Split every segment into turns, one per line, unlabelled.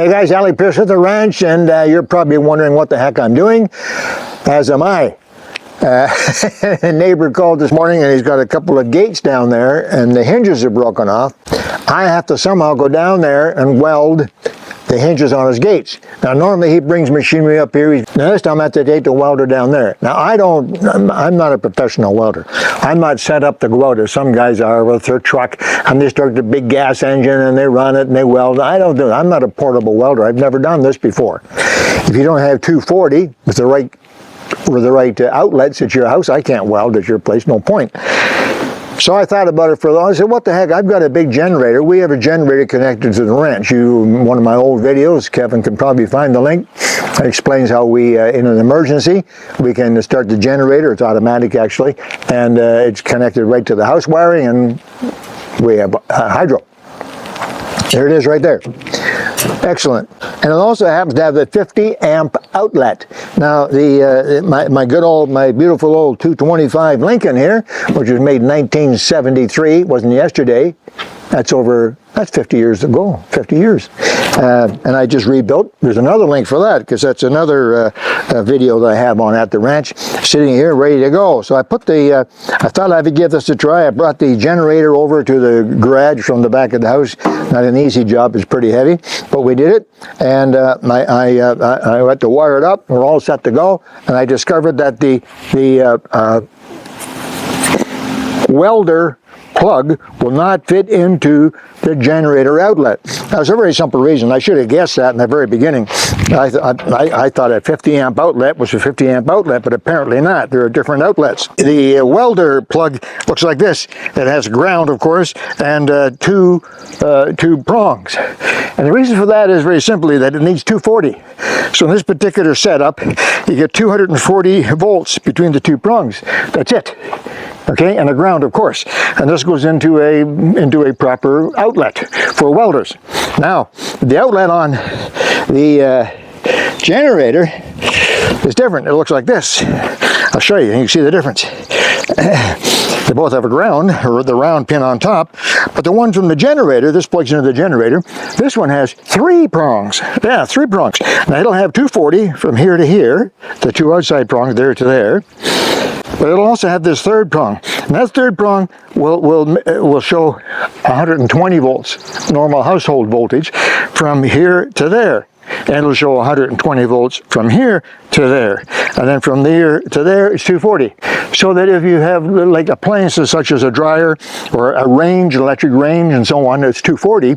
Hey guys, ALEC Peirce at the ranch, and you're probably wondering what the heck I'm doing, as am I. A neighbor called this morning and he's got a couple of gates down there and the hinges are broken off. I have to somehow go down there and weld the hinges on his gates. Now normally he brings machinery up here. Now this time I have to take the welder down there. Now I'm not a professional welder. I'm not set up to weld as some guys are with their truck and they start the big gas engine and they run it and they weld. I don't do it. I'm not a portable welder. I've never done this before. If you don't have 240 with the right outlets at your house, I can't weld at your place, no point. So I thought about it for a while. I said, what the heck, I've got a big generator. We have a generator connected to the ranch. One of my old videos, Kevin can probably find the link. It explains how we, in an emergency, we can start the generator. It's automatic actually, and it's connected right to the house wiring, and we have hydro. There it is right there. Excellent. And it also happens to have a 50 amp outlet. Now my beautiful old 225 Lincoln here, which was made in 1973, wasn't yesterday. That's 50 years ago, 50 years. And I just rebuilt. There's another link for that, because that's another video that I have on at the ranch, sitting here ready to go. So I put I thought I would give this a try. I brought the generator over to the garage from the back of the house. Not an easy job, it's pretty heavy, but we did it. And I had to wire it up. We're all set to go. And I discovered that the welder plug will not fit into the generator outlet. That's a very simple reason. I should have guessed that in the very beginning. I thought a 50 amp outlet was a 50 amp outlet, but apparently not. There are different outlets. The welder plug looks like this. It has ground, of course, and two prongs. And the reason for that is very simply that it needs 240. So in this particular setup, you get 240 volts between the two prongs. That's it. Okay, and a ground, of course, and this goes into a proper outlet for welders. Now, the outlet on the generator is different. It looks like this. I'll show you. You can see the difference. They both have a ground, or the round pin on top, but the one from the generator, this plugs into the generator. This one has 3 prongs. Yeah, 3 prongs. Now it'll have 240 from here to here, the 2 outside prongs there to there. But it'll also have this third prong, and that third prong will show 120 volts, normal household voltage, from here to there. And it'll show 120 volts from here to there. And then from there to there, it's 240. So that if you have like appliances such as a dryer or a range, electric range and so on, it's 240.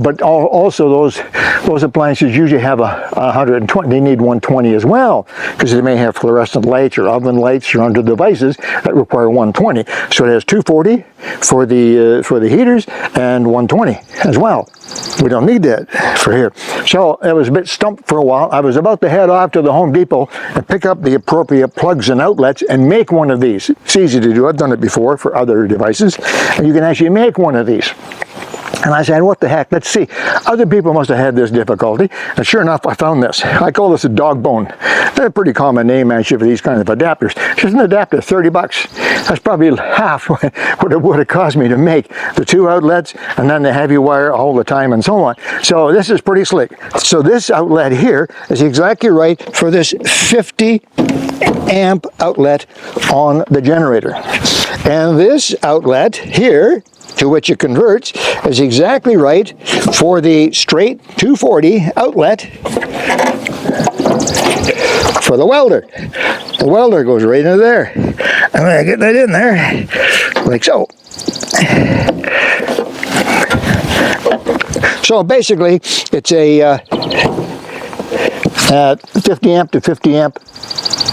But also those appliances usually have 120. They need 120 as well, because they may have fluorescent lights or oven lights or other devices that require 120. So it has 240 for the heaters and 120 as well. We don't need that for here. So I was a bit stumped for a while. I was about to head off to the Home Depot and pick up the appropriate plugs and outlets and make one of these. It's easy to do. I've done it before for other devices, and you can actually make one of these. And I said, what the heck, let's see. Other people must have had this difficulty. And sure enough, I found this. I call this a dog bone. That's a pretty common name actually for these kinds of adapters. Just an adapter, 30 bucks. That's probably half what it would have cost me to make the 2 outlets and then the heavy wire all the time and so on. So this is pretty slick. So this outlet here is exactly right for this 50 amp outlet on the generator. And this outlet here, to which it converts, is exactly right for the straight 240 outlet for the welder. The welder goes right into there. I'm going to get that in there, like so. So basically, it's a 50 amp to 50 amp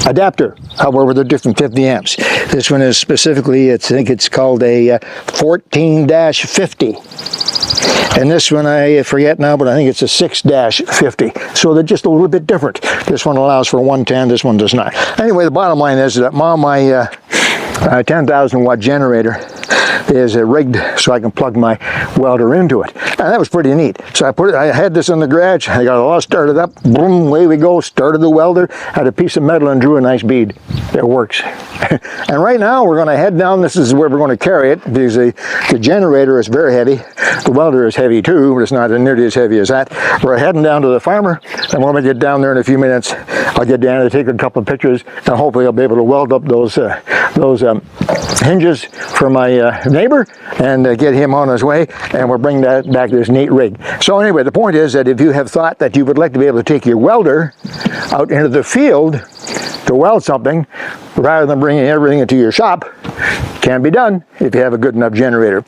adapter. However, they're different 50 amps. This one is specifically, I think it's called a 14-50. And this one, I forget now, but I think it's a 6-50. So they're just a little bit different. This one allows for 110, this one does not. Anyway, the bottom line is that my 10,000 watt generator is rigged so I can plug my welder into it. And that was pretty neat. So I had this in the garage, I got it all started up, boom, away we go, started the welder, had a piece of metal and drew a nice bead. it works. And right now we're going to head down. This is where we're going to carry it, because the generator is very heavy. The welder is heavy too, but it's not nearly as heavy as that. We're heading down to the farmer, and when we get down there in a few minutes, I'll get down to take a couple of pictures, and hopefully I'll be able to weld up those hinges for my neighbor and get him on his way, and we'll bring that back to this neat rig. So anyway, the point is that if you have thought that you would like to be able to take your welder out into the field to weld something, rather than bringing everything into your shop, can be done if you have a good enough generator.